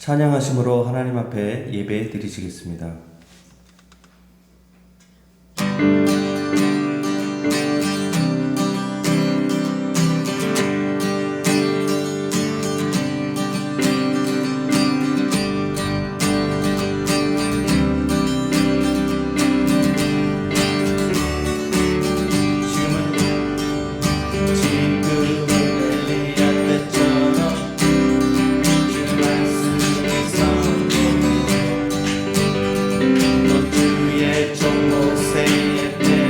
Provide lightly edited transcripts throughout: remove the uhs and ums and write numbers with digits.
찬양하심으로 하나님 앞에 예배 드리시겠습니다. 주의 종 모세의 때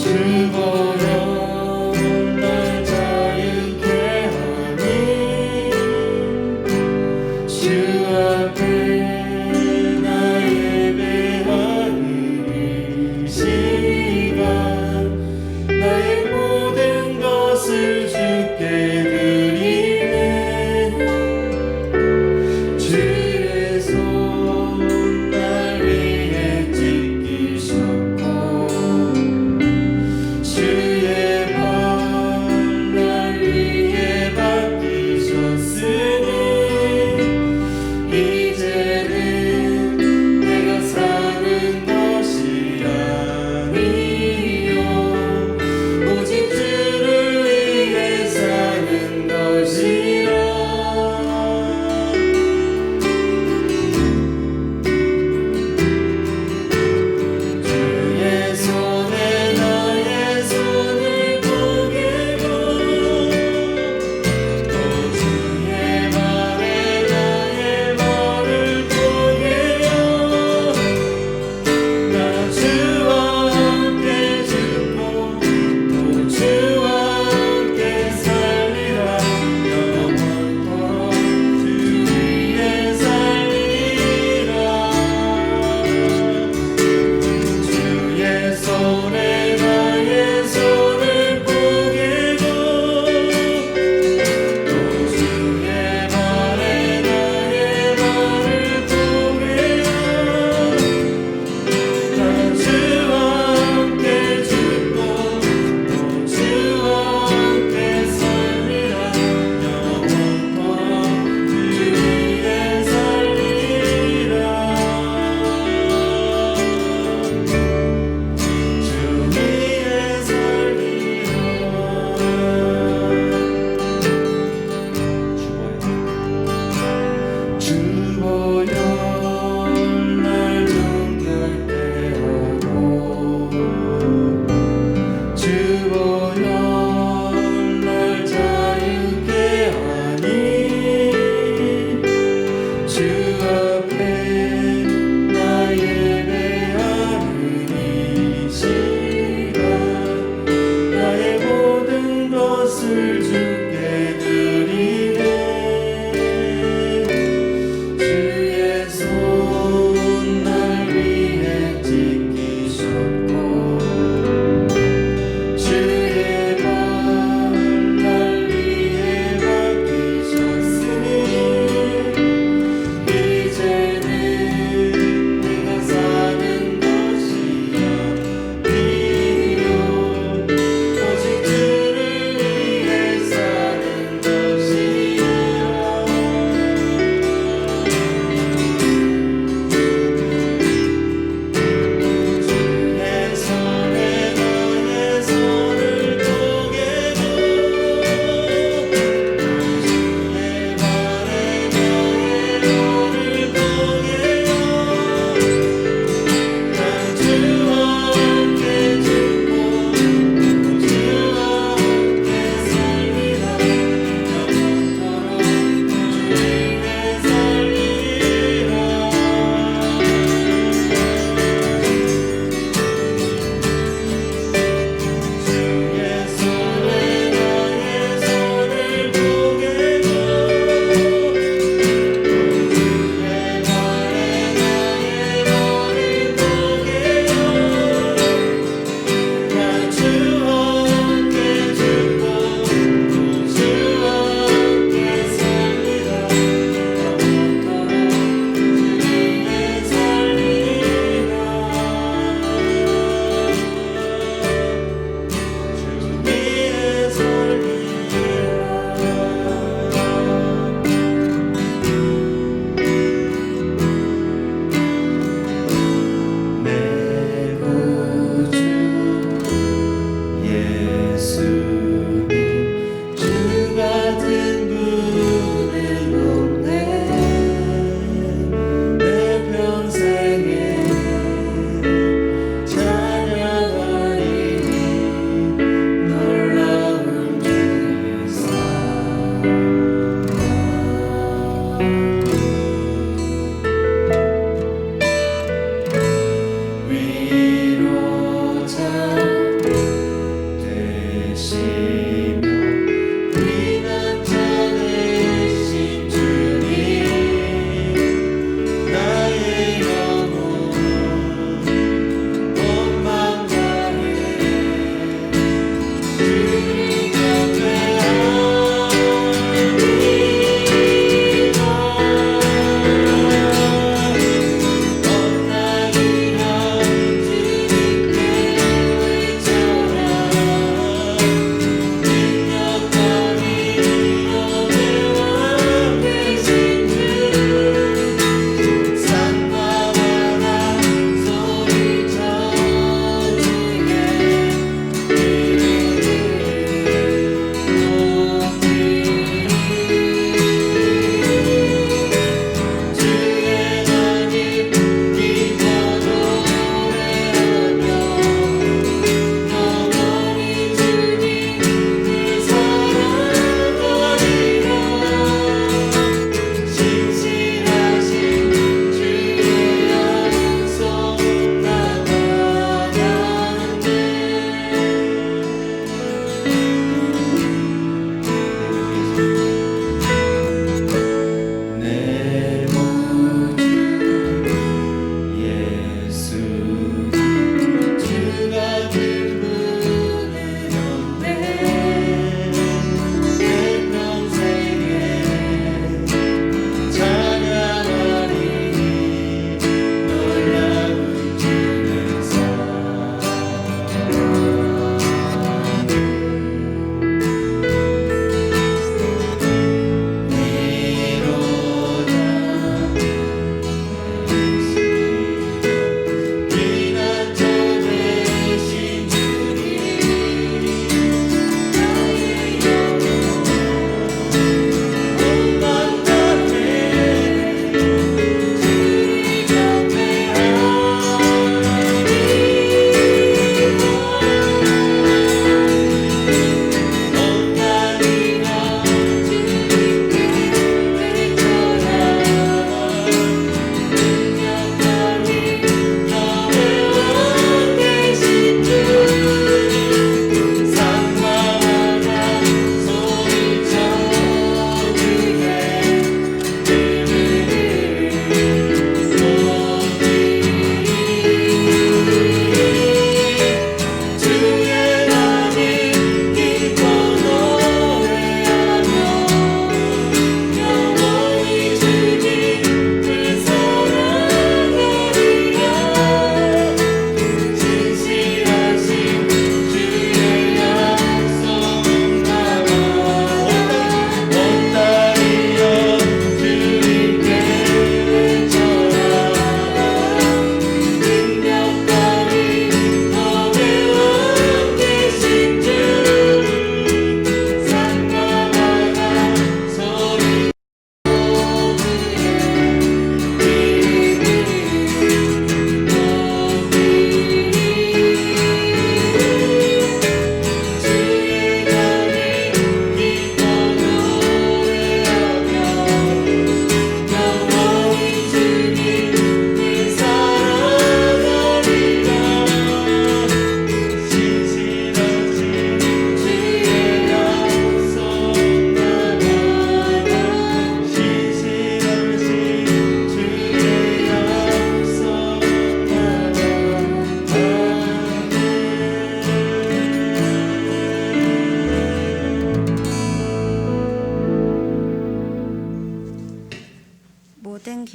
죽어려 날 자유케 하니 주 앞에 나 예배하는 이 시간 나의 모든 것을 주께 드리네 주의 손 날 위해 찢기셨고 주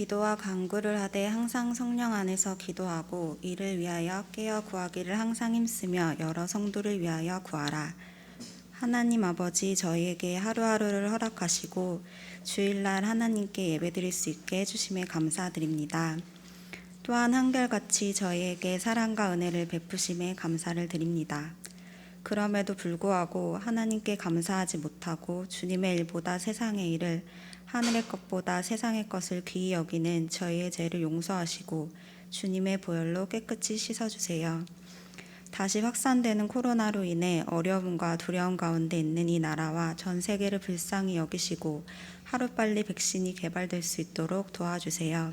기도와 간구를 하되 항상 성령 안에서 기도하고 이를 위하여 깨어 구하기를 항상 힘쓰며 여러 성도를 위하여 구하라. 하나님 아버지, 저희에게 하루하루를 허락하시고 주일날 하나님께 예배드릴 수 있게 해주심에 감사드립니다. 또한 한결같이 저희에게 사랑과 은혜를 베푸심에 감사를 드립니다. 그럼에도 불구하고 하나님께 감사하지 못하고 주님의 일보다 세상의 일을, 하늘의 것보다 세상의 것을 귀히 여기는 저희의 죄를 용서하시고 주님의 보혈로 깨끗이 씻어주세요. 다시 확산되는 코로나로 인해 어려움과 두려움 가운데 있는 이 나라와 전 세계를 불쌍히 여기시고 하루빨리 백신이 개발될 수 있도록 도와주세요.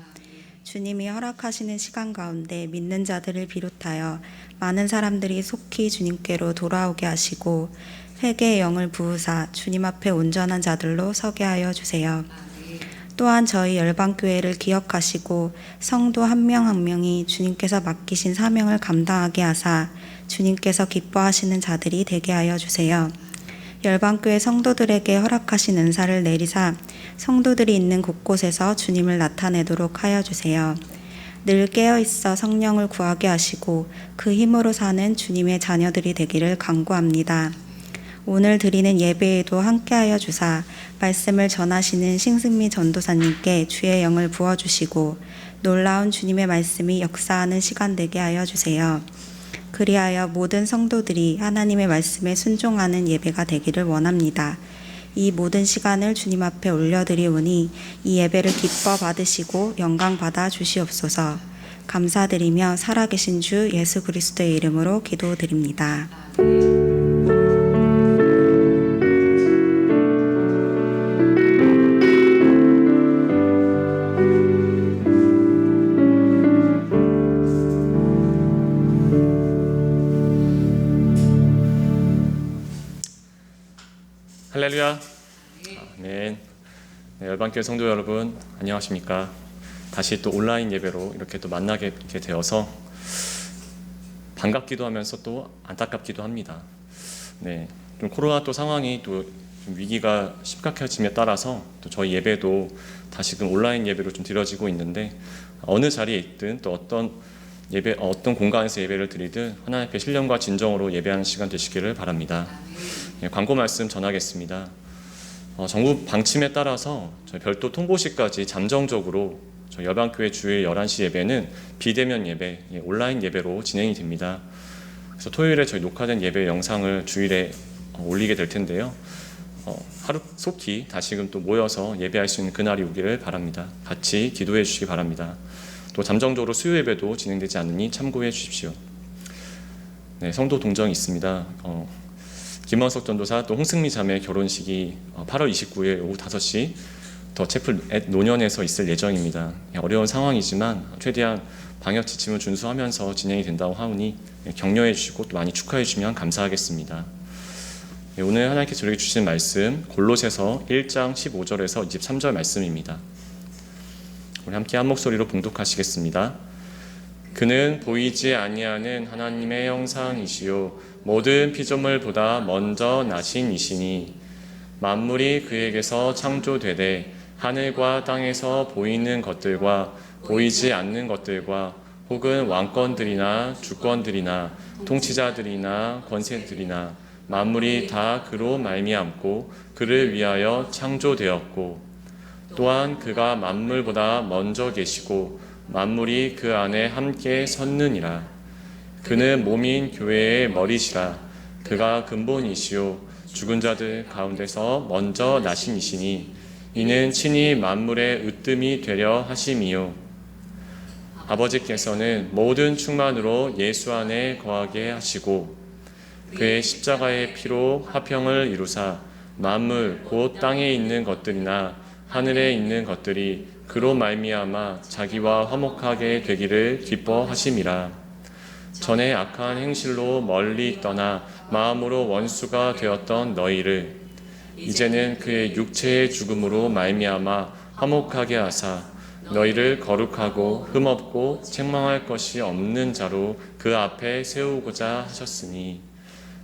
주님이 허락하시는 시간 가운데 믿는 자들을 비롯하여 많은 사람들이 속히 주님께로 돌아오게 하시고 회개의 영을 부으사 주님 앞에 온전한 자들로 서게 하여 주세요. 또한 저희 열방교회를 기억하시고 성도 한 명 한 명이 주님께서 맡기신 사명을 감당하게 하사 주님께서 기뻐하시는 자들이 되게 하여 주세요. 열방교회 성도들에게 허락하신 은사를 내리사 성도들이 있는 곳곳에서 주님을 나타내도록 하여 주세요. 늘 깨어있어 성령을 구하게 하시고 그 힘으로 사는 주님의 자녀들이 되기를 간구합니다. 오늘 드리는 예배에도 함께하여 주사 말씀을 전하시는 신승미 전도사님께 주의 영을 부어주시고 놀라운 주님의 말씀이 역사하는 시간 되게 하여 주세요. 그리하여 모든 성도들이 하나님의 말씀에 순종하는 예배가 되기를 원합니다. 이 모든 시간을 주님 앞에 올려드리오니 이 예배를 기뻐 받으시고 영광 받아 주시옵소서. 감사드리며 살아계신 주 예수 그리스도의 이름으로 기도드립니다. 할렐루야. 아멘. 네, 열방교회 성도 여러분 안녕하십니까? 다시 또 온라인 예배로 이렇게 또 만나게 되어서 반갑기도 하면서 또 안타깝기도 합니다. 네, 좀 코로나 또 상황이 또 위기가 심각해짐에 따라서 또 저희 예배도 다시금 온라인 예배로 좀 드려지고 있는데 어느 자리에 있든 또 어떤 공간에서 예배를 드리든 하나님께 신령과 진정으로 예배하는 시간 되시기를 바랍니다. 예, 광고 말씀 전하겠습니다. 정부 방침에 따라서 저희 별도 통보시까지 잠정적으로 저희 열방교회 주일 11시 예배는 비대면 예배, 온라인 예배로 진행이 됩니다. 그래서 토요일에 저희 녹화된 예배 영상을 주일에 올리게 될 텐데요. 하루 속히 다시금 또 모여서 예배할 수 있는 그날이 오기를 바랍니다. 같이 기도해 주시기 바랍니다. 또 잠정적으로 수요 예배도 진행되지 않으니 참고해 주십시오. 네, 성도 동정이 있습니다. 김원석 전도사 또 홍승미 자매 결혼식이 8월 29일 오후 5시 더 채플 앳 노년에서 있을 예정입니다. 어려운 상황이지만 최대한 방역 지침을 준수하면서 진행이 된다고 하오니 격려해 주시고 또 많이 축하해 주시면 감사하겠습니다. 오늘 하나님께서 저에게 주신 말씀 골로새서 1장 15절에서 23절 말씀입니다. 우리 함께 한 목소리로 봉독하시겠습니다. 그는 보이지 아니하는 하나님의 형상이시요 모든 피조물보다 먼저 나신 이시니 만물이 그에게서 창조되되 하늘과 땅에서 보이는 것들과 보이지 않는 것들과 혹은 왕권들이나 주권들이나 통치자들이나 권세들이나 만물이 다 그로 말미암고 그를 위하여 창조되었고 또한 그가 만물보다 먼저 계시고 만물이 그 안에 함께 섰느니라. 그는 몸인 교회의 머리시라. 그가 근본이시요 죽은 자들 가운데서 먼저 나신 이시니 이는 친히 만물의 으뜸이 되려 하심이요 아버지께서는 모든 충만으로 예수 안에 거하게 하시고 그의 십자가의 피로 화평을 이루사 만물 곧 땅에 있는 것들이나 하늘에 있는 것들이 그로 말미암아 자기와 화목하게 되기를 기뻐하심이라. 전에 악한 행실로 멀리 떠나 마음으로 원수가 되었던 너희를 이제는 그의 육체의 죽음으로 말미암아 화목하게 하사 너희를 거룩하고 흠없고 책망할 것이 없는 자로 그 앞에 세우고자 하셨으니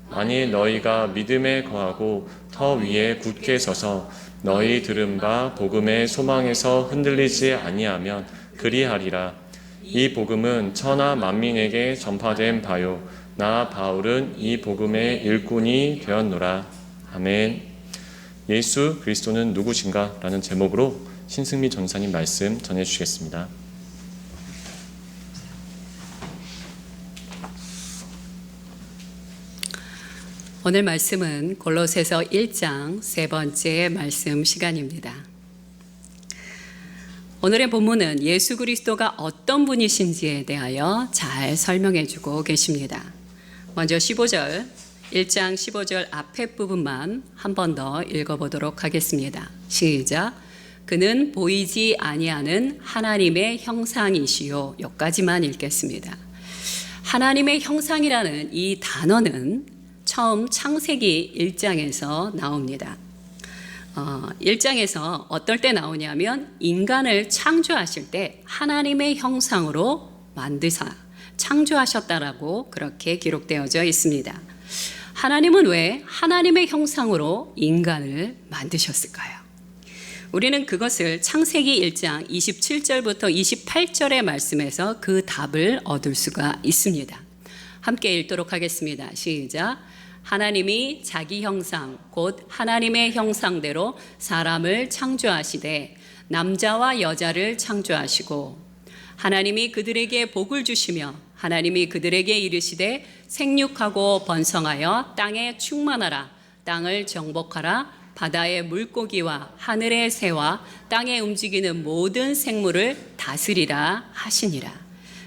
만일 너희가 믿음에 거하고 터 위에 굳게 서서 너희 들은 바 복음의 소망에서 흔들리지 아니하면 그리하리라. 이 복음은 천하 만민에게 전파된 바요 나 바울은 이 복음의 일꾼이 되었노라. 아멘. 예수 그리스도는 누구신가? 라는 제목으로 신승미 전사님 말씀 전해주시겠습니다. 오늘 말씀은 골로새서 1장 세 번째 말씀 시간입니다. 오늘의 본문은 예수 그리스도가 어떤 분이신지에 대하여 잘 설명해 주고 계십니다. 먼저 15절, 1장 15절 앞에 부분만 한 번 더 읽어보도록 하겠습니다. 시작. 그는 보이지 아니하는 하나님의 형상이시요. 여기까지만 읽겠습니다. 하나님의 형상이라는 이 단어는 처음 창세기 1장에서 나옵니다. 1장에서 어떨 때 나오냐면 인간을 창조하실 때 하나님의 형상으로 만드사 창조하셨다라고 그렇게 기록되어져 있습니다. 하나님은 왜 하나님의 형상으로 인간을 만드셨을까요? 우리는 그것을 창세기 1장 27절부터 28절의 말씀에서 그 답을 얻을 수가 있습니다. 함께 읽도록 하겠습니다. 시작. 하나님이 자기 형상 곧 하나님의 형상대로 사람을 창조하시되 남자와 여자를 창조하시고 하나님이 그들에게 복을 주시며 하나님이 그들에게 이르시되 생육하고 번성하여 땅에 충만하라 땅을 정복하라 바다의 물고기와 하늘의 새와 땅에 움직이는 모든 생물을 다스리라 하시니라.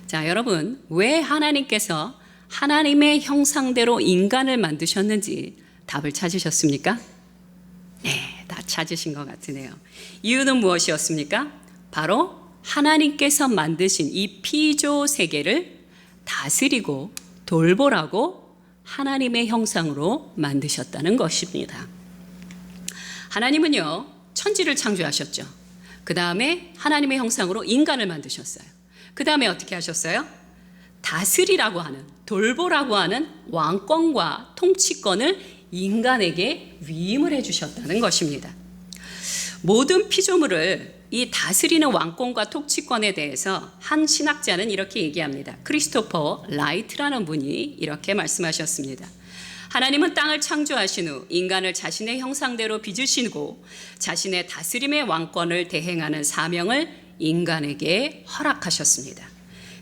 자, 여러분, 왜 하나님께서 하나님의 형상대로 인간을 만드셨는지 답을 찾으셨습니까? 네, 다 찾으신 것 같으네요. 이유는 무엇이었습니까? 바로 하나님께서 만드신 이 피조 세계를 다스리고 돌보라고 하나님의 형상으로 만드셨다는 것입니다. 하나님은요, 천지를 창조하셨죠. 그 다음에 하나님의 형상으로 인간을 만드셨어요. 그 다음에 어떻게 하셨어요? 다스리라고 하는, 돌보라고 하는 왕권과 통치권을 인간에게 위임을 해주셨다는 것입니다. 모든 피조물을 이 다스리는 왕권과 통치권에 대해서 한 신학자는 이렇게 얘기합니다. 크리스토퍼 라이트라는 분이 이렇게 말씀하셨습니다. 하나님은 땅을 창조하신 후 인간을 자신의 형상대로 빚으시고 자신의 다스림의 왕권을 대행하는 사명을 인간에게 허락하셨습니다.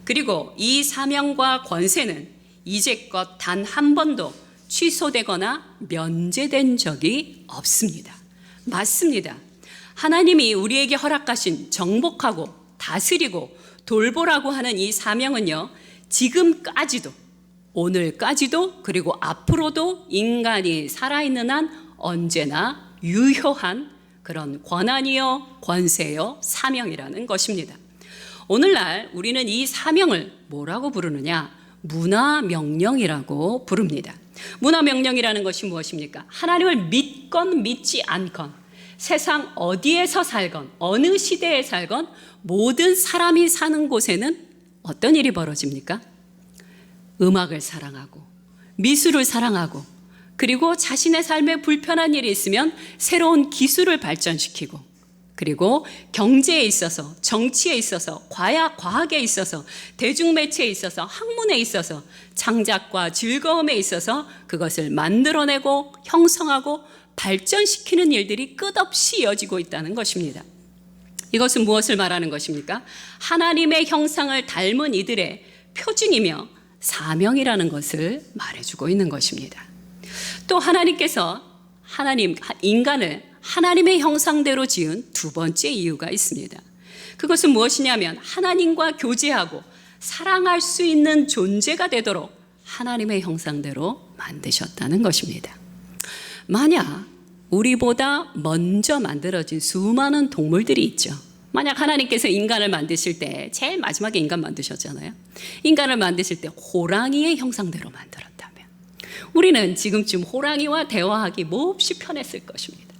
그리고 이 사명과 권세는 이제껏 단 한 번도 취소되거나 면제된 적이 없습니다. 맞습니다. 하나님이 우리에게 허락하신 정복하고 다스리고 돌보라고 하는 이 사명은요, 지금까지도, 오늘까지도, 그리고 앞으로도 인간이 살아있는 한 언제나 유효한 그런 권한이요, 권세요, 사명이라는 것입니다. 오늘날 우리는 이 사명을 뭐라고 부르느냐? 문화명령이라고 부릅니다. 문화명령이라는 것이 무엇입니까? 하나님을 믿건 믿지 않건 세상 어디에서 살건 어느 시대에 살건 모든 사람이 사는 곳에는 어떤 일이 벌어집니까? 음악을 사랑하고 미술을 사랑하고 그리고 자신의 삶에 불편한 일이 있으면 새로운 기술을 발전시키고 그리고 경제에 있어서, 정치에 있어서, 과학에 있어서, 대중매체에 있어서, 학문에 있어서, 창작과 즐거움에 있어서 그것을 만들어내고 형성하고 발전시키는 일들이 끝없이 이어지고 있다는 것입니다. 이것은 무엇을 말하는 것입니까? 하나님의 형상을 닮은 이들의 표징이며 사명이라는 것을 말해주고 있는 것입니다. 또 하나님께서 인간을 하나님의 형상대로 지은 두 번째 이유가 있습니다. 그것은 무엇이냐면 하나님과 교제하고 사랑할 수 있는 존재가 되도록 하나님의 형상대로 만드셨다는 것입니다. 만약 우리보다 먼저 만들어진 수많은 동물들이 있죠. 만약 하나님께서 인간을 만드실 때 제일 마지막에 인간 만드셨잖아요. 인간을 만드실 때 호랑이의 형상대로 만들었다면 우리는 지금쯤 호랑이와 대화하기 몹시 편했을 것입니다.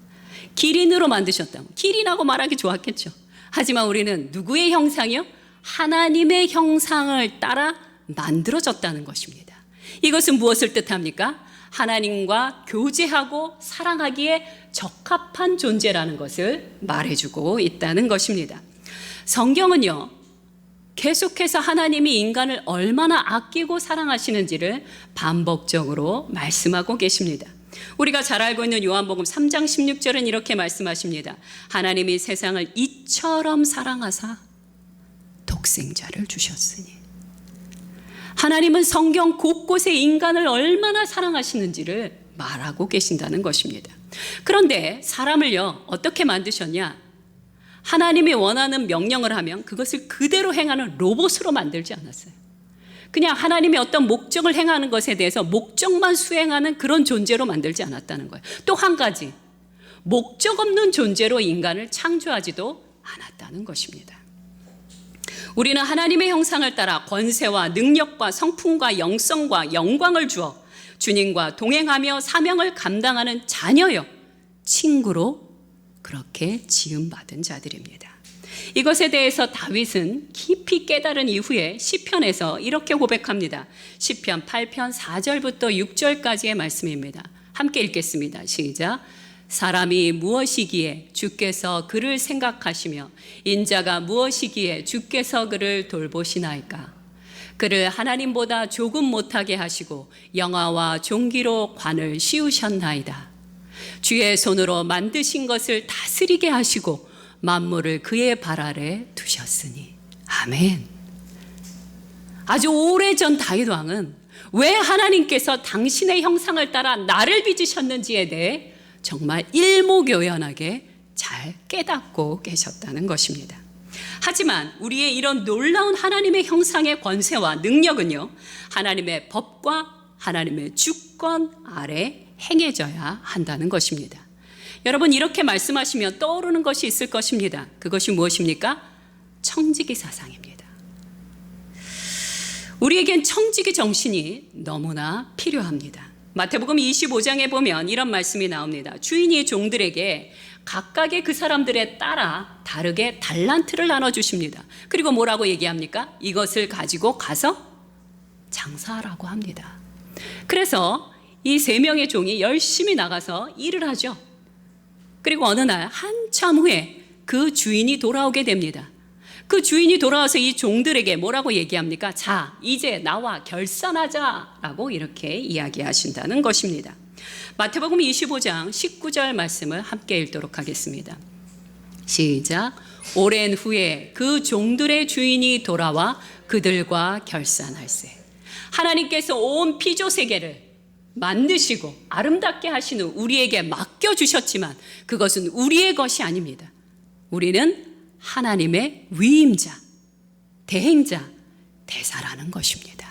기린으로 만드셨다면 기린하고 말하기 좋았겠죠. 하지만 우리는 누구의 형상이요? 하나님의 형상을 따라 만들어졌다는 것입니다. 이것은 무엇을 뜻합니까? 하나님과 교제하고 사랑하기에 적합한 존재라는 것을 말해주고 있다는 것입니다. 성경은요, 계속해서 하나님이 인간을 얼마나 아끼고 사랑하시는지를 반복적으로 말씀하고 계십니다. 우리가 잘 알고 있는 요한복음 3장 16절은 이렇게 말씀하십니다. 하나님이 세상을 이처럼 사랑하사 독생자를 주셨으니. 하나님은 성경 곳곳에 인간을 얼마나 사랑하시는지를 말하고 계신다는 것입니다. 그런데 사람을요, 어떻게 만드셨냐? 하나님이 원하는 명령을 하면 그것을 그대로 행하는 로봇으로 만들지 않았어요. 그냥 하나님의 어떤 목적을 행하는 것에 대해서 목적만 수행하는 그런 존재로 만들지 않았다는 거예요. 또 한 가지, 목적 없는 존재로 인간을 창조하지도 않았다는 것입니다. 우리는 하나님의 형상을 따라 권세와 능력과 성품과 영성과 영광을 주어 주님과 동행하며 사명을 감당하는 자녀요, 친구로 그렇게 지음받은 자들입니다. 이것에 대해서 다윗은 깊이 깨달은 이후에 시편에서 이렇게 고백합니다. 시편 8편 4절부터 6절까지의 말씀입니다. 함께 읽겠습니다. 시작. 사람이 무엇이기에 주께서 그를 생각하시며 인자가 무엇이기에 주께서 그를 돌보시나이까. 그를 하나님보다 조금 못하게 하시고 영화와 종기로 관을 씌우셨나이다. 주의 손으로 만드신 것을 다스리게 하시고 만물을 그의 발 아래 두셨으니. 아멘. 아주 오래전 다윗 왕은 왜 하나님께서 당신의 형상을 따라 나를 빚으셨는지에 대해 정말 일목요연하게 잘 깨닫고 계셨다는 것입니다. 하지만 우리의 이런 놀라운 하나님의 형상의 권세와 능력은요, 하나님의 법과 하나님의 주권 아래 행해져야 한다는 것입니다. 여러분, 이렇게 말씀하시면 떠오르는 것이 있을 것입니다. 그것이 무엇입니까? 청지기 사상입니다. 우리에겐 청지기 정신이 너무나 필요합니다. 마태복음 25장에 보면 이런 말씀이 나옵니다. 주인이 종들에게 각각의 그 사람들에 따라 다르게 달란트를 나눠주십니다. 그리고 뭐라고 얘기합니까? 이것을 가지고 가서 장사하라고 합니다. 그래서 이 3명의 종이 열심히 나가서 일을 하죠. 그리고 어느 날 한참 후에 그 주인이 돌아오게 됩니다. 그 주인이 돌아와서 이 종들에게 뭐라고 얘기합니까? 자, 이제 나와 결산하자라고 이렇게 이야기하신다는 것입니다. 마태복음 25장 19절 말씀을 함께 읽도록 하겠습니다. 시작. 오랜 후에 그 종들의 주인이 돌아와 그들과 결산할세. 하나님께서 온 피조 세계를 만드시고 아름답게 하시는 우리에게 맡겨주셨지만 그것은 우리의 것이 아닙니다. 우리는 하나님의 위임자, 대행자, 대사라는 것입니다.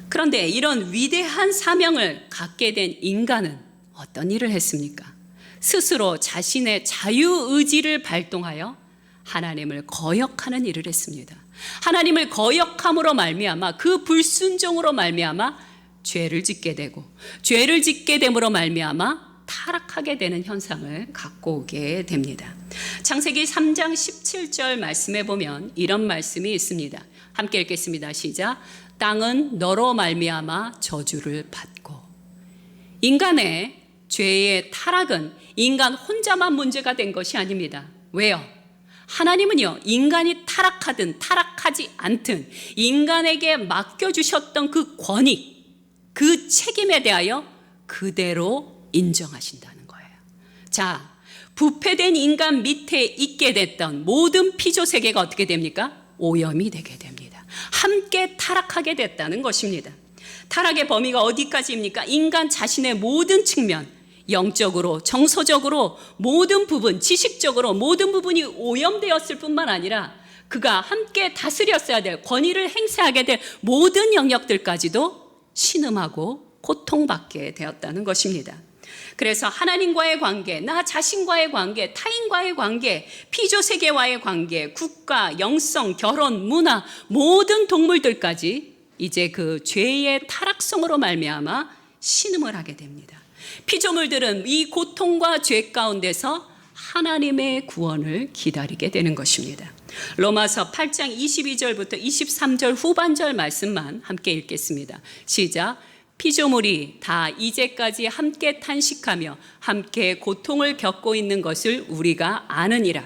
그런데 이런 위대한 사명을 갖게 된 인간은 어떤 일을 했습니까? 스스로 자신의 자유의지를 발동하여 하나님을 거역하는 일을 했습니다. 하나님을 거역함으로 말미암아 그 불순종으로 말미암아 죄를 짓게 되고 죄를 짓게 됨으로 말미암아 타락하게 되는 현상을 갖고 오게 됩니다. 창세기 3장 17절 말씀에 보면 이런 말씀이 있습니다. 함께 읽겠습니다. 시작. 땅은 너로 말미암아 저주를 받고. 인간의 죄의 타락은 인간 혼자만 문제가 된 것이 아닙니다. 왜요? 하나님은요, 인간이 타락하든 타락하지 않든 인간에게 맡겨주셨던 그 권위, 그 책임에 대하여 그대로 인정하신다는 거예요. 자, 부패된 인간 밑에 있게 됐던 모든 피조 세계가 어떻게 됩니까? 오염이 되게 됩니다. 함께 타락하게 됐다는 것입니다. 타락의 범위가 어디까지입니까? 인간 자신의 모든 측면, 영적으로, 정서적으로 모든 부분, 지식적으로 모든 부분이 오염되었을 뿐만 아니라 그가 함께 다스렸어야 될, 권위를 행사하게 될 모든 영역들까지도 신음하고 고통받게 되었다는 것입니다. 그래서 하나님과의 관계, 나 자신과의 관계, 타인과의 관계, 피조세계와의 관계, 국가, 영성, 결혼, 문화, 모든 동물들까지 이제 그 죄의 타락성으로 말미암아 신음을 하게 됩니다. 피조물들은 이 고통과 죄 가운데서 하나님의 구원을 기다리게 되는 것입니다. 로마서 8장 22절부터 23절 후반절 말씀만 함께 읽겠습니다. 시작. 피조물이 다 이제까지 함께 탄식하며 함께 고통을 겪고 있는 것을 우리가 아느니라.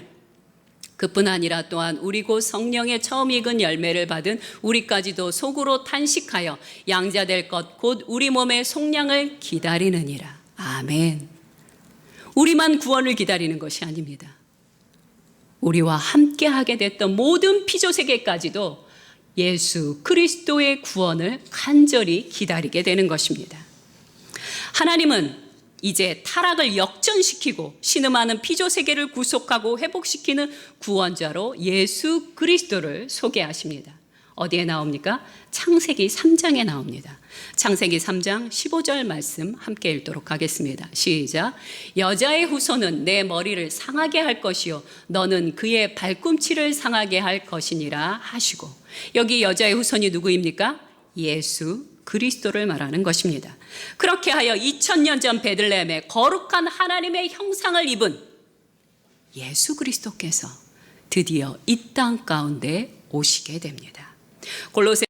그뿐 아니라 또한 우리 곧 성령의 처음 익은 열매를 받은 우리까지도 속으로 탄식하여 양자될 것 곧 우리 몸의 속량을 기다리느니라. 아멘. 우리만 구원을 기다리는 것이 아닙니다. 우리와 함께 하게 됐던 모든 피조세계까지도 예수 그리스도의 구원을 간절히 기다리게 되는 것입니다. 하나님은 이제 타락을 역전시키고 신음하는 피조세계를 구속하고 회복시키는 구원자로 예수 그리스도를 소개하십니다. 어디에 나옵니까? 창세기 3장에 나옵니다. 창세기 3장 15절 말씀 함께 읽도록 하겠습니다. 시작. 여자의 후손은 내 머리를 상하게 할 것이요 너는 그의 발꿈치를 상하게 할 것이니라 하시고, 여기 여자의 후손이 누구입니까? 예수 그리스도를 말하는 것입니다. 그렇게 하여 2000년 전 베들레헴에 거룩한 하나님의 형상을 입은 예수 그리스도께서 드디어 이 땅 가운데 오시게 됩니다. 골로새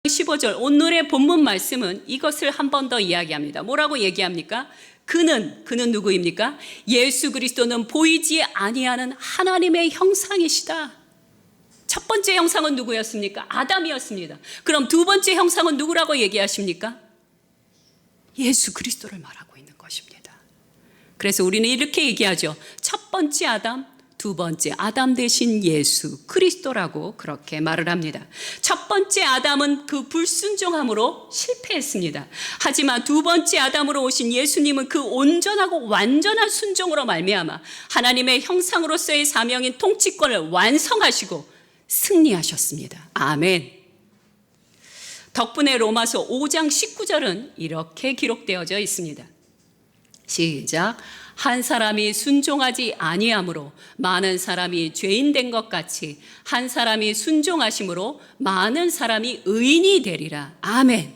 15절 오늘의 본문 말씀은 이것을 한 번 더 이야기합니다. 뭐라고 얘기합니까? 그는 누구입니까? 예수 그리스도는 보이지 아니하는 하나님의 형상이시다. 첫 번째 형상은 누구였습니까? 아담이었습니다. 그럼 두 번째 형상은 누구라고 얘기하십니까? 예수 그리스도를 말하고 있는 것입니다. 그래서 우리는 이렇게 얘기하죠. 첫 번째 아담, 두 번째 아담 대신 예수 그리스도라고 그렇게 말을 합니다. 첫 번째 아담은 그 불순종함으로 실패했습니다. 하지만 두 번째 아담으로 오신 예수님은 그 온전하고 완전한 순종으로 말미암아 하나님의 형상으로서의 사명인 통치권을 완성하시고 승리하셨습니다. 아멘. 덕분에 로마서 5장 19절은 이렇게 기록되어져 있습니다. 시작. 한 사람이 순종하지 아니함으로 많은 사람이 죄인 된 것 같이 한 사람이 순종하심으로 많은 사람이 의인이 되리라. 아멘.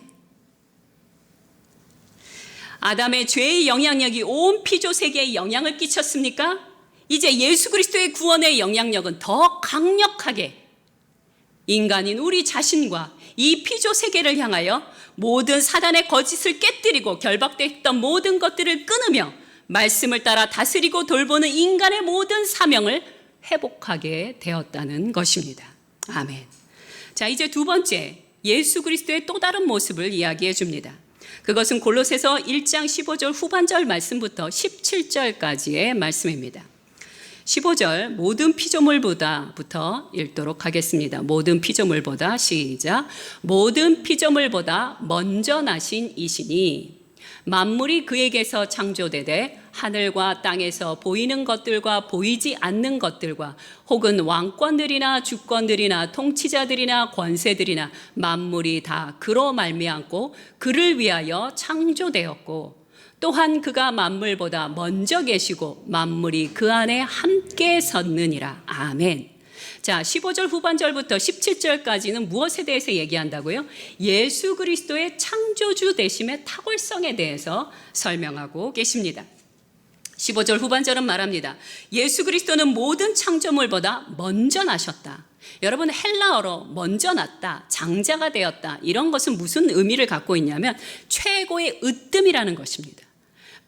아담의 죄의 영향력이 온 피조 세계에 영향을 끼쳤습니까? 이제 예수 그리스도의 구원의 영향력은 더 강력하게 인간인 우리 자신과 이 피조 세계를 향하여 모든 사단의 거짓을 깨뜨리고 결박됐던 모든 것들을 끊으며 말씀을 따라 다스리고 돌보는 인간의 모든 사명을 회복하게 되었다는 것입니다. 아멘. 자, 이제 두 번째 예수 그리스도의 또 다른 모습을 이야기해 줍니다. 그것은 골로새서 1장 15절 후반절 말씀부터 17절까지의 말씀입니다. 15절 모든 피조물보다부터 읽도록 하겠습니다. 모든 피조물보다 시작. 모든 피조물보다 먼저 나신 이시니 만물이 그에게서 창조되되 하늘과 땅에서 보이는 것들과 보이지 않는 것들과 혹은 왕권들이나 주권들이나 통치자들이나 권세들이나 만물이 다 그로 말미암고 그를 위하여 창조되었고 또한 그가 만물보다 먼저 계시고 만물이 그 안에 함께 섰느니라. 아멘. 자, 15절 후반절부터 17절까지는 무엇에 대해서 얘기한다고요? 예수 그리스도의 창조주 되심의 탁월성에 대해서 설명하고 계십니다. 15절 후반절은 말합니다. 예수 그리스도는 모든 창조물보다 먼저 나셨다. 여러분, 헬라어로 먼저 났다, 장자가 되었다, 이런 것은 무슨 의미를 갖고 있냐면 최고의 으뜸이라는 것입니다.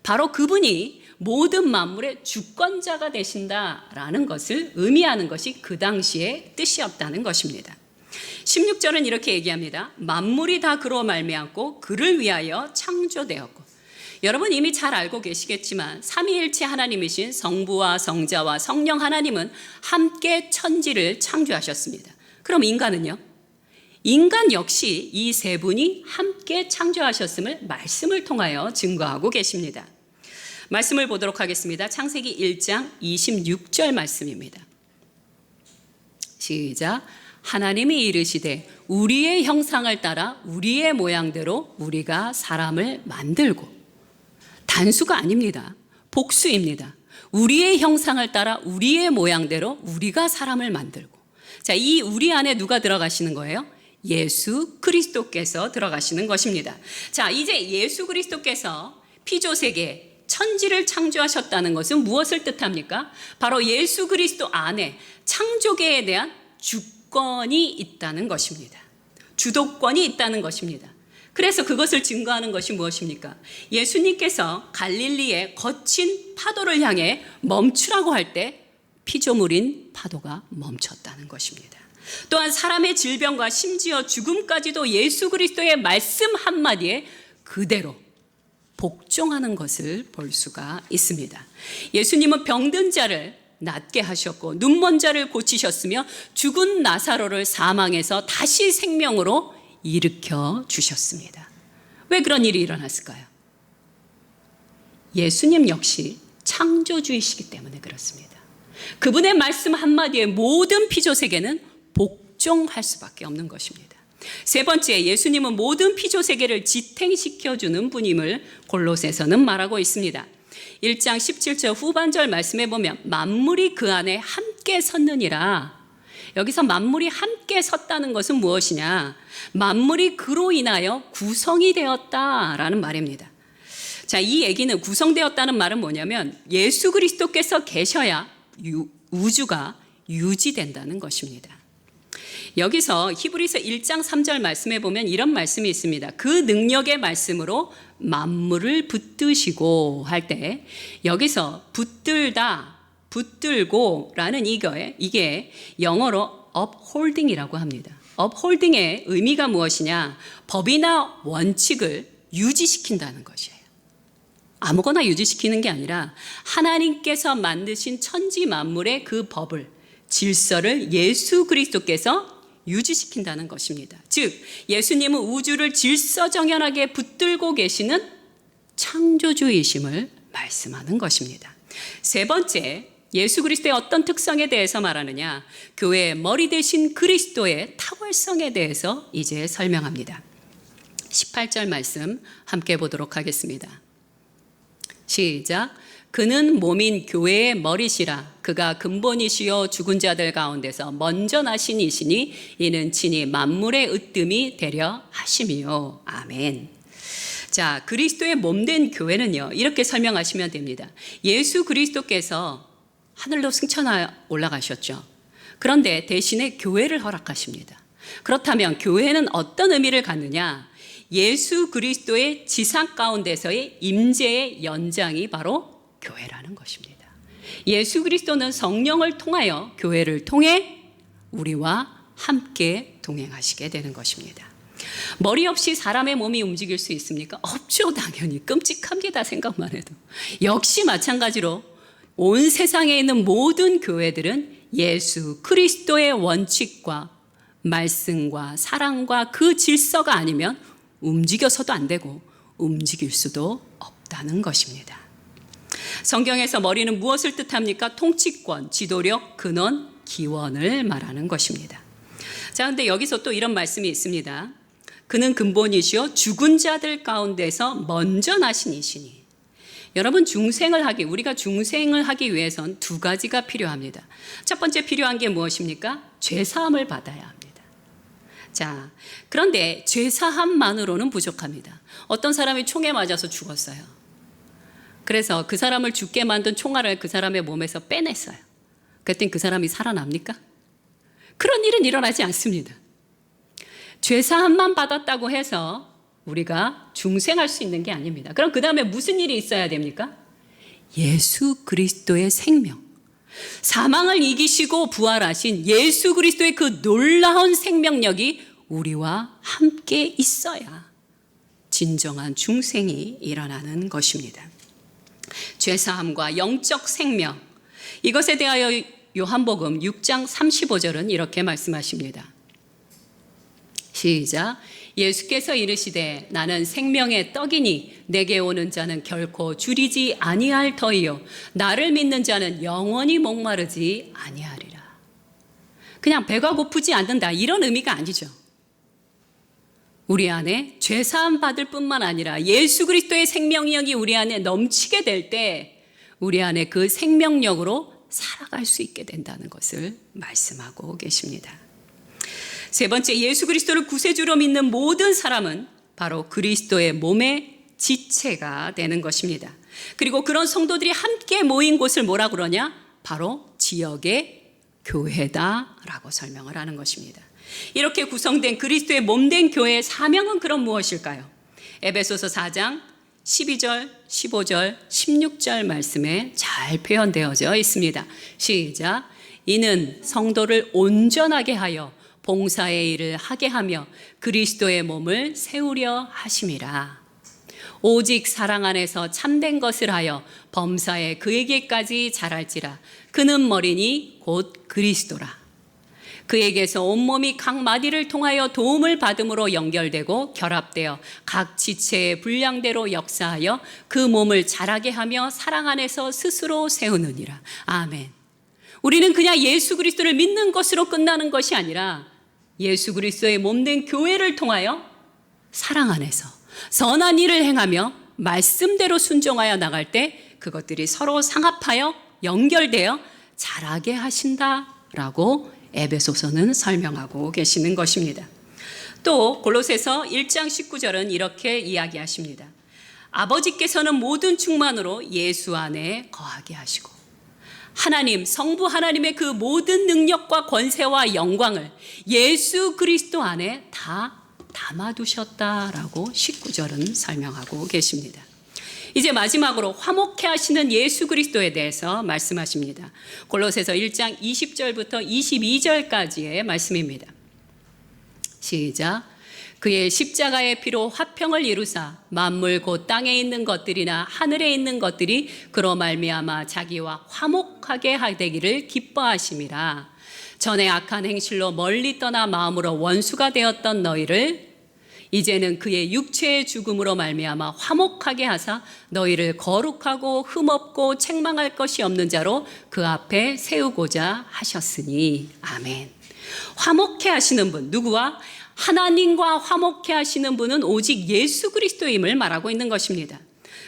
바로 그분이 모든 만물의 주권자가 되신다라는 것을 의미하는 것이 그 당시의 뜻이었다는 것입니다. 16절은 이렇게 얘기합니다. 만물이 다 그로 말미암고 그를 위하여 창조되었고. 여러분 이미 잘 알고 계시겠지만 삼위일체 하나님이신 성부와 성자와 성령 하나님은 함께 천지를 창조하셨습니다. 그럼 인간은요? 인간 역시 이 세 분이 함께 창조하셨음을 말씀을 통하여 증거하고 계십니다. 말씀을 보도록 하겠습니다. 창세기 1장 26절 말씀입니다. 시작. 하나님이 이르시되 우리의 형상을 따라 우리의 모양대로 우리가 사람을 만들고. 단수가 아닙니다. 복수입니다. 우리의 형상을 따라 우리의 모양대로 우리가 사람을 만들고. 자, 이 우리 안에 누가 들어가시는 거예요? 예수 그리스도께서 들어가시는 것입니다. 자, 이제 예수 그리스도께서 피조세계 천지를 창조하셨다는 것은 무엇을 뜻합니까? 바로 예수 그리스도 안에 창조계에 대한 주권이 있다는 것입니다. 주도권이 있다는 것입니다. 그래서 그것을 증거하는 것이 무엇입니까? 예수님께서 갈릴리의 거친 파도를 향해 멈추라고 할 때 피조물인 파도가 멈췄다는 것입니다. 또한 사람의 질병과 심지어 죽음까지도 예수 그리스도의 말씀 한마디에 그대로 복종하는 것을 볼 수가 있습니다. 예수님은 병든 자를 낫게 하셨고 눈먼 자를 고치셨으며 죽은 나사로를 사망에서 다시 생명으로 일으켜 주셨습니다. 왜 그런 일이 일어났을까요? 예수님 역시 창조주이시기 때문에 그렇습니다. 그분의 말씀 한마디에 모든 피조세계는 복종할 수밖에 없는 것입니다. 세 번째, 예수님은 모든 피조세계를 지탱시켜주는 분임을 골로새서는 말하고 있습니다. 1장 17절 후반절 말씀에 보면 만물이 그 안에 함께 섰느니라. 여기서 만물이 함께 섰다는 것은 무엇이냐? 만물이 그로 인하여 구성이 되었다라는 말입니다. 자, 이 얘기는 구성되었다는 말은 뭐냐면 예수 그리스도께서 계셔야 우주가 유지된다는 것입니다. 여기서 히브리서 1장 3절 말씀에 보면 이런 말씀이 있습니다. 그 능력의 말씀으로 만물을 붙드시고 할 때 여기서 붙들다, 붙들고라는 이게 영어로 upholding이라고 합니다. upholding의 의미가 무엇이냐? 법이나 원칙을 유지시킨다는 것이에요. 아무거나 유지시키는 게 아니라 하나님께서 만드신 천지 만물의 그 법을, 질서를 예수 그리스도께서 유지시킨다는 것입니다. 즉 예수님은 우주를 질서정연하게 붙들고 계시는 창조주이심을 말씀하는 것입니다. 세 번째, 예수 그리스도의 어떤 특성에 대해서 말하느냐? 교회의 머리 대신 그리스도의 탁월성에 대해서 이제 설명합니다. 18절 말씀 함께 보도록 하겠습니다. 시작. 그는 몸인 교회의 머리시라. 그가 근본이시요 죽은 자들 가운데서 먼저 나신 이시니 이는 친히 만물의 으뜸이 되려 하심이요. 아멘. 자, 그리스도의 몸된 교회는요, 이렇게 설명하시면 됩니다. 예수 그리스도께서 하늘로 승천하여 올라가셨죠. 그런데 대신에 교회를 허락하십니다. 그렇다면 교회는 어떤 의미를 갖느냐? 예수 그리스도의 지상 가운데서의 임재의 연장이 바로 교회라는 것입니다. 예수 그리스도는 성령을 통하여 교회를 통해 우리와 함께 동행하시게 되는 것입니다. 머리 없이 사람의 몸이 움직일 수 있습니까? 없죠, 당연히. 끔찍합니다, 생각만 해도. 역시 마찬가지로 온 세상에 있는 모든 교회들은 예수 그리스도의 원칙과 말씀과 사랑과 그 질서가 아니면 움직여서도 안 되고 움직일 수도 없다는 것입니다. 성경에서 머리는 무엇을 뜻합니까? 통치권, 지도력, 근원, 기원을 말하는 것입니다. 자, 근데 여기서 또 이런 말씀이 있습니다. 그는 근본이시요 죽은 자들 가운데서 먼저 나신 이시니. 여러분, 우리가 중생을 하기 위해선 두 가지가 필요합니다. 첫 번째 필요한 게 무엇입니까? 죄사함을 받아야 합니다. 자, 그런데 죄사함만으로는 부족합니다. 어떤 사람이 총에 맞아서 죽었어요. 그래서 그 사람을 죽게 만든 총알을 그 사람의 몸에서 빼냈어요. 그랬더니 그 사람이 살아납니까? 그런 일은 일어나지 않습니다. 죄사함만 받았다고 해서 우리가 중생할 수 있는 게 아닙니다. 그럼 그 다음에 무슨 일이 있어야 됩니까? 예수 그리스도의 생명, 사망을 이기시고 부활하신 예수 그리스도의 그 놀라운 생명력이 우리와 함께 있어야 진정한 중생이 일어나는 것입니다. 죄사함과 영적 생명, 이것에 대하여 요한복음 6장 35절은 이렇게 말씀하십니다. 시작. 예수께서 이르시되 나는 생명의 떡이니 내게 오는 자는 결코 줄이지 아니할 터이요 나를 믿는 자는 영원히 목마르지 아니하리라. 그냥 배가 고프지 않는다, 이런 의미가 아니죠. 우리 안에 죄사함 받을 뿐만 아니라 예수 그리스도의 생명력이 우리 안에 넘치게 될 때 우리 안에 그 생명력으로 살아갈 수 있게 된다는 것을 말씀하고 계십니다. 세 번째, 예수 그리스도를 구세주로 믿는 모든 사람은 바로 그리스도의 몸의 지체가 되는 것입니다. 그리고 그런 성도들이 함께 모인 곳을 뭐라 그러냐? 바로 지역의 교회다라고 설명을 하는 것입니다. 이렇게 구성된 그리스도의 몸된 교회의 사명은 그럼 무엇일까요? 에베소서 4장 12절, 15절, 16절 말씀에 잘 표현되어져 있습니다. 시작. 이는 성도를 온전하게 하여 봉사의 일을 하게 하며 그리스도의 몸을 세우려 하심이라. 오직 사랑 안에서 참된 것을 하여 범사에 그에게까지 자랄지라. 그는 머리니 곧 그리스도라. 그에게서 온몸이 각 마디를 통하여 도움을 받음으로 연결되고 결합되어 각 지체의 분량대로 역사하여 그 몸을 자라게 하며 사랑 안에서 스스로 세우느니라. 아멘. 우리는 그냥 예수 그리스도를 믿는 것으로 끝나는 것이 아니라 예수 그리스도의 몸된 교회를 통하여 사랑 안에서 선한 일을 행하며 말씀대로 순종하여 나갈 때 그것들이 서로 상합하여 연결되어 자라게 하신다라고 에베소서는 설명하고 계시는 것입니다. 또 골로새서 1장 19절은 이렇게 이야기하십니다. 아버지께서는 모든 충만으로 예수 안에 거하게 하시고 하나님, 성부 하나님의 그 모든 능력과 권세와 영광을 예수 그리스도 안에 다 담아두셨다라고 19절은 설명하고 계십니다. 이제 마지막으로 화목해 하시는 예수 그리스도에 대해서 말씀하십니다. 골로새서 1장 20절부터 22절까지의 말씀입니다. 시작. 그의 십자가의 피로 화평을 이루사 만물 곧 땅에 있는 것들이나 하늘에 있는 것들이 그로 말미암아 자기와 화목하게 하되기를 기뻐하심이라. 전에 악한 행실로 멀리 떠나 마음으로 원수가 되었던 너희를 이제는 그의 육체의 죽음으로 말미암아 화목하게 하사 너희를 거룩하고 흠없고 책망할 것이 없는 자로 그 앞에 세우고자 하셨으니. 아멘. 화목해 하시는 분, 누구와? 하나님과 화목해 하시는 분은 오직 예수 그리스도임을 말하고 있는 것입니다.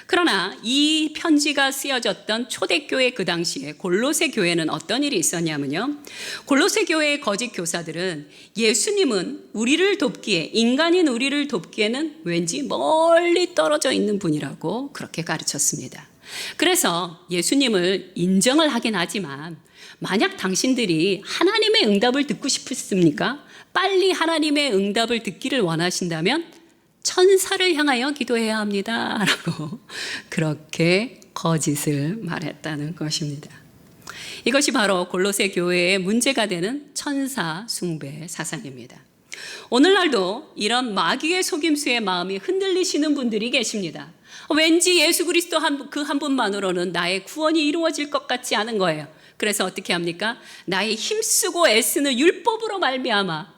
그러나 이 편지가 쓰여졌던 초대교회 그 당시에 골로새 교회는 어떤 일이 있었냐면요. 골로새 교회의 거짓 교사들은 예수님은 우리를 돕기에, 인간인 우리를 돕기에는 왠지 멀리 떨어져 있는 분이라고 그렇게 가르쳤습니다. 그래서 예수님을 인정을 하긴 하지만 만약 당신들이 하나님의 응답을 듣고 싶습니까? 빨리 하나님의 응답을 듣기를 원하신다면 천사를 향하여 기도해야 합니다 라고 그렇게 거짓을 말했다는 것입니다. 이것이 바로 골로새 교회의 문제가 되는 천사 숭배 사상입니다. 오늘날도 이런 마귀의 속임수에 마음이 흔들리시는 분들이 계십니다. 왠지 예수 그리스도 그 한 분만으로는 나의 구원이 이루어질 것 같지 않은 거예요. 그래서 어떻게 합니까? 나의 힘쓰고 애쓰는 율법으로 말미암아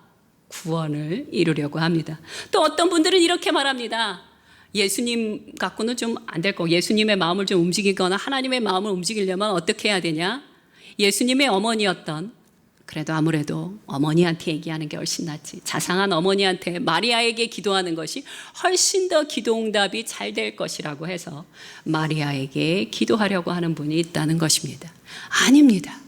구원을 이루려고 합니다. 또 어떤 분들은 이렇게 말합니다. 예수님 갖고는 좀 안 될 거고 예수님의 마음을 좀 움직이거나 하나님의 마음을 움직이려면 어떻게 해야 되냐? 예수님의 어머니였던, 그래도 아무래도 어머니한테 얘기하는 게 훨씬 낫지. 자상한 어머니한테 마리아에게 기도하는 것이 훨씬 더 기도응답이 잘 될 것이라고 해서 마리아에게 기도하려고 하는 분이 있다는 것입니다. 아닙니다.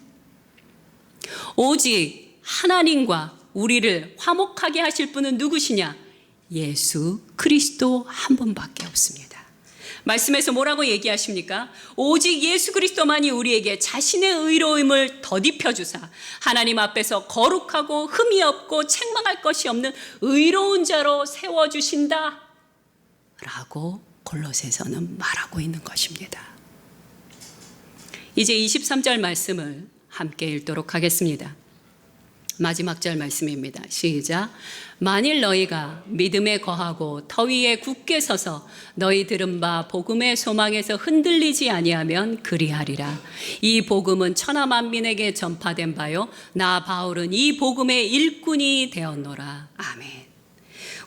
오직 하나님과 우리를 화목하게 하실 분은 누구시냐? 예수 그리스도 한 분밖에 없습니다. 말씀에서 뭐라고 얘기하십니까? 오직 예수 그리스도만이 우리에게 자신의 의로움을 덧입혀 주사 하나님 앞에서 거룩하고 흠이 없고 책망할 것이 없는 의로운 자로 세워주신다 라고 골로새서는 말하고 있는 것입니다. 이제 23절 말씀을 함께 읽도록 하겠습니다. 마지막 절 말씀입니다. 시작. 만일 너희가 믿음에 거하고 터 위에 굳게 서서 너희 들은 바 복음의 소망에서 흔들리지 아니하면 그리하리라. 이 복음은 천하 만민에게 전파된 바요 나 바울은 이 복음의 일꾼이 되었노라. 아멘.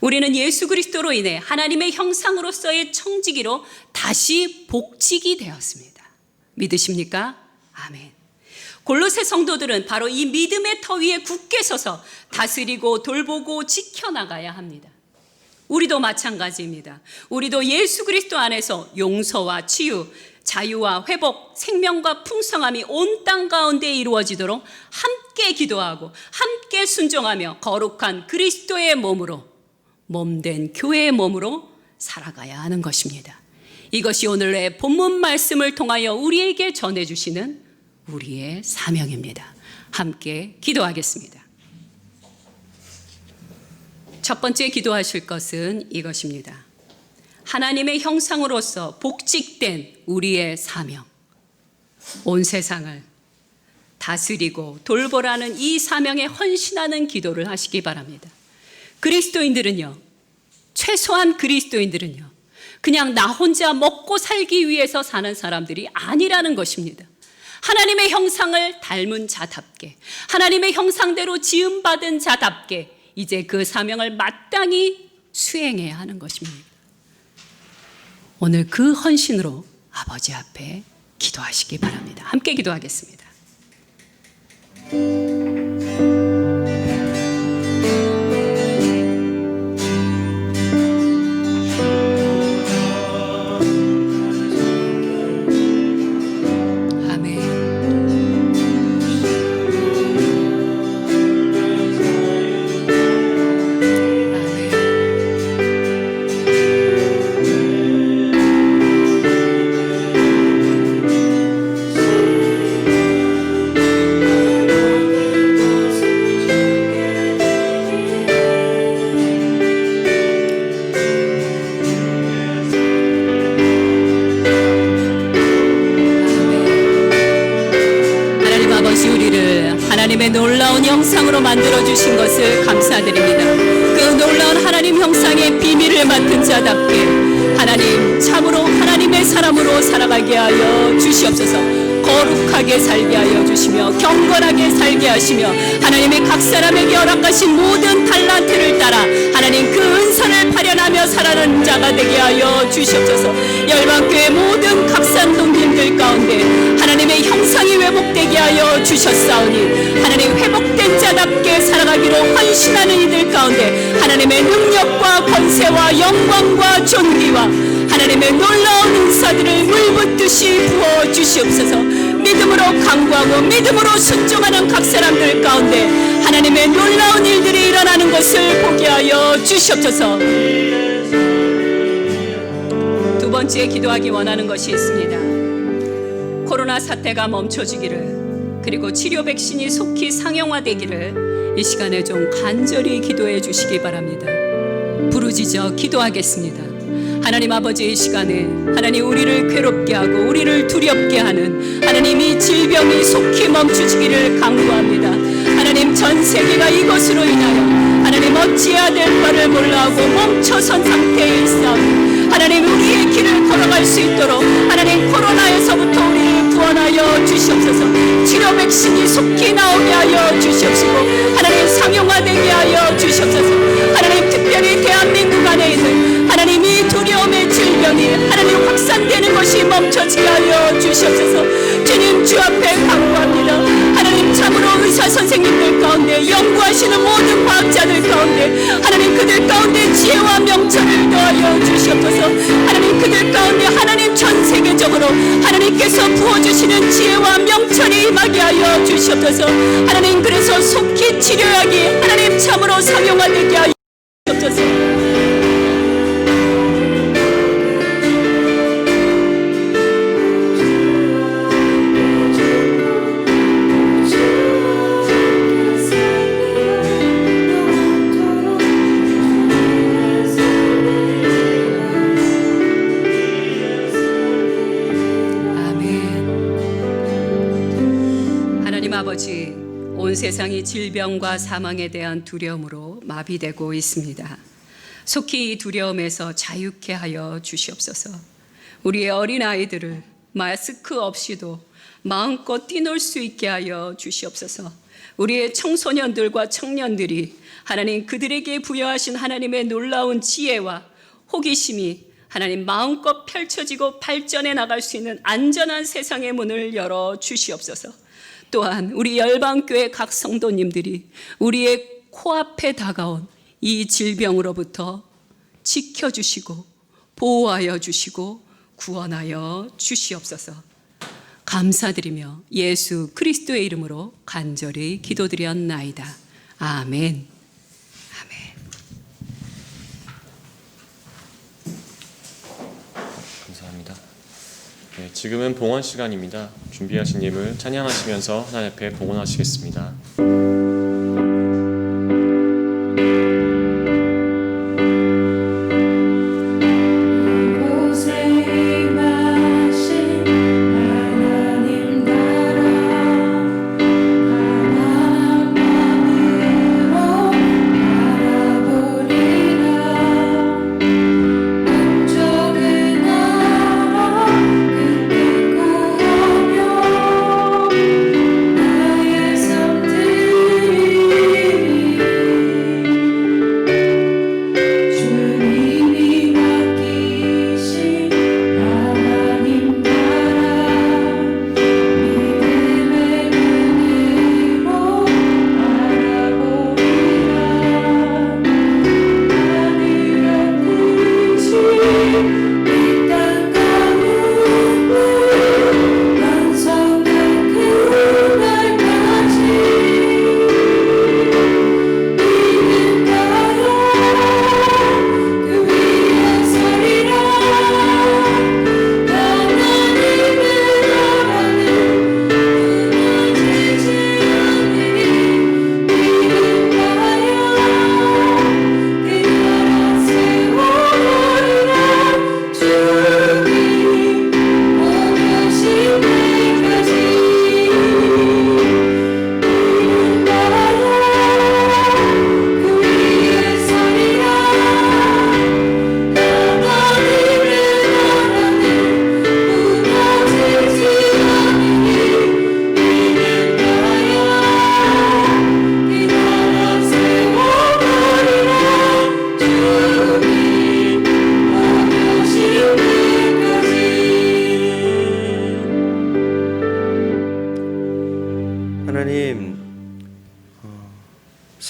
우리는 예수 그리스도로 인해 하나님의 형상으로서의 청지기로 다시 복직이 되었습니다. 믿으십니까? 아멘. 골로새 성도들은 바로 이 믿음의 터 위에 굳게 서서 다스리고 돌보고 지켜나가야 합니다. 우리도 마찬가지입니다. 우리도 예수 그리스도 안에서 용서와 치유, 자유와 회복, 생명과 풍성함이 온 땅 가운데 이루어지도록 함께 기도하고 함께 순종하며 거룩한 그리스도의 몸으로, 몸된 교회의 몸으로 살아가야 하는 것입니다. 이것이 오늘의 본문 말씀을 통하여 우리에게 전해주시는 우리의 사명입니다. 함께 기도하겠습니다. 첫 번째 기도하실 것은 이것입니다. 하나님의 형상으로서 복직된 우리의 사명, 온 세상을 다스리고 돌보라는 이 사명에 헌신하는 기도를 하시기 바랍니다. 그리스도인들은요, 최소한 그리스도인들은요, 그냥 나 혼자 먹고 살기 위해서 사는 사람들이 아니라는 것입니다. 하나님의 형상을 닮은 자답게, 하나님의 형상대로 지음받은 자답게 이제 그 사명을 마땅히 수행해야 하는 것입니다. 오늘 그 헌신으로 아버지 앞에 기도하시기 바랍니다. 함께 기도하겠습니다. 하나님의 놀라운 형상으로 만들어주신 것을 감사드립니다. 그 놀라운 하나님 형상의 비밀을 맡은 자답게 하나님 참으로 하나님의 사람으로 살아가게 하여 주시옵소서. 거룩하게 살게 하여 주시며 경건하게 살게 하시며 하나님의 각 사람에게 허락하신 모든 달란트를 따라 하나님 그 은선을 발현하며 살아가는 자가 되게 하여 주시옵소서. 열방교회 모든 각산동님들 가운데 하나님의 형상이 회복되게 하여 주셨사오니 하나님 회복된 자답게 살아가기로 헌신하는 이들 가운데 하나님의 능력과 권세와 영광과 존귀와 하나님의 놀라운 은사들을 물붓듯이 부어주시옵소서. 믿음으로 강구하고 믿음으로 순종하는 각 사람들 가운데 하나님의 놀라운 일들이 일어나는 것을 보게 하여 주시옵소서. 두 번째 기도하기 원하는 것이 있습니다. 코로나 사태가 멈춰지기를, 그리고 치료 백신이 속히 상용화되기를 이 시간에 좀 간절히 기도해 주시기 바랍니다. 부르짖어 기도하겠습니다. 하나님 아버지, 이 시간에 하나님 우리를 괴롭게 하고 우리를 두렵게 하는 하나님 이 질병이 속히 멈추시기를 간구합니다. 하나님 전 세계가 이것으로 인하여 하나님 어찌해야 될 바를 몰라하고 멈춰선 상태에 있사오니 하나님 우리의 길을 걸어갈 수 있도록 하나님 코로나에서부터 우리를 구원하여 주시옵소서. 치료 백신이 속히 나오게 하여 주시옵시고 하나님 상용화되게 하여 주시옵소서. 하나님 특별히 대한민국 안에 있는 하나님 이 두려움의 질병이 하나님 확산되는 것이 멈춰지게 하여 주시옵소서. 주님 주 앞에 간구합니다. 하나님 참으로 의사 선생님들 가운데 연구하시는 모든 과학자들 가운데 하나님 그들 가운데 지혜와 명철을 더하여 주시옵소서. 하나님 그들 가운데 하나님 전 세계적으로 하나님께서 부어주시는 지혜와 명철이 임하게 하여 주시옵소서. 하나님 그래서 속히 치료하기 하나님 참으로 상용화되게 하여 주시옵소서. 아버지, 온 세상이 질병과 사망에 대한 두려움으로 마비되고 있습니다. 속히 이 두려움에서 자유케 하여 주시옵소서. 우리의 어린아이들을 마스크 없이도 마음껏 뛰놀 수 있게 하여 주시옵소서. 우리의 청소년들과 청년들이 하나님 그들에게 부여하신 하나님의 놀라운 지혜와 호기심이 하나님 마음껏 펼쳐지고 발전해 나갈 수 있는 안전한 세상의 문을 열어 주시옵소서. 또한 우리 열방교회 각 성도님들이 우리의 코앞에 다가온 이 질병으로부터 지켜주시고 보호하여 주시고 구원하여 주시옵소서. 감사드리며 예수 그리스도의 이름으로 간절히 기도드렸나이다. 아멘. 아멘. 감사합니다. 네, 지금은 봉헌 시간입니다. 준비하신 예물 찬양하시면서 하나님 앞에 봉헌하시겠습니다.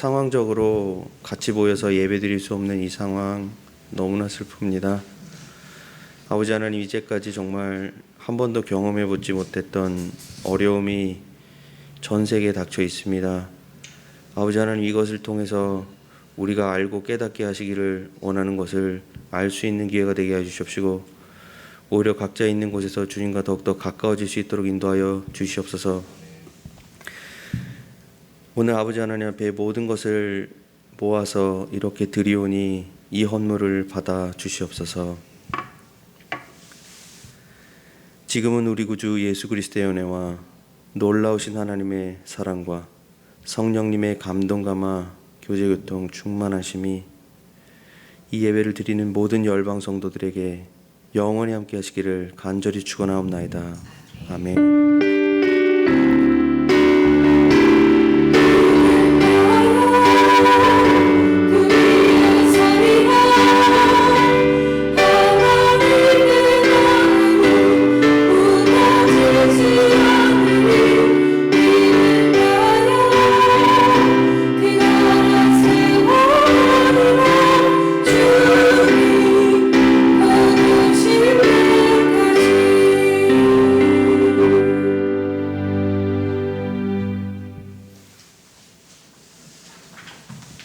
상황적으로 같이 모여서 예배드릴 수 없는 이 상황 너무나 슬픕니다. 아버지 하나님, 이제까지 정말 한 번도 경험해 보지 못했던 어려움이 전 세계에 닥쳐 있습니다. 아버지 하나님, 이것을 통해서 우리가 알고 깨닫게 하시기를 원하는 것을 알 수 있는 기회가 되게 해주시옵시고, 오히려 각자 있는 곳에서 주님과 더욱더 가까워질 수 있도록 인도하여 주시옵소서. 오늘 아버지 하나님 앞에 모든 것을 모아서 이렇게 드리오니 이 헌물을 받아 주시옵소서. 지금은 우리 구주 예수 그리스도의 은혜와 놀라우신 하나님의 사랑과 성령님의 감동감화 교제교통 충만하심이 이 예배를 드리는 모든 열방 성도들에게 영원히 함께 하시기를 간절히 축원하옵나이다. 아멘.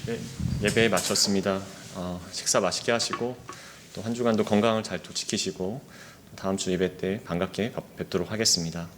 네, 예배 마쳤습니다. 식사 맛있게 하시고 또 한 주간도 건강을 잘 또 지키시고 다음 주 예배 때 반갑게 뵙도록 하겠습니다.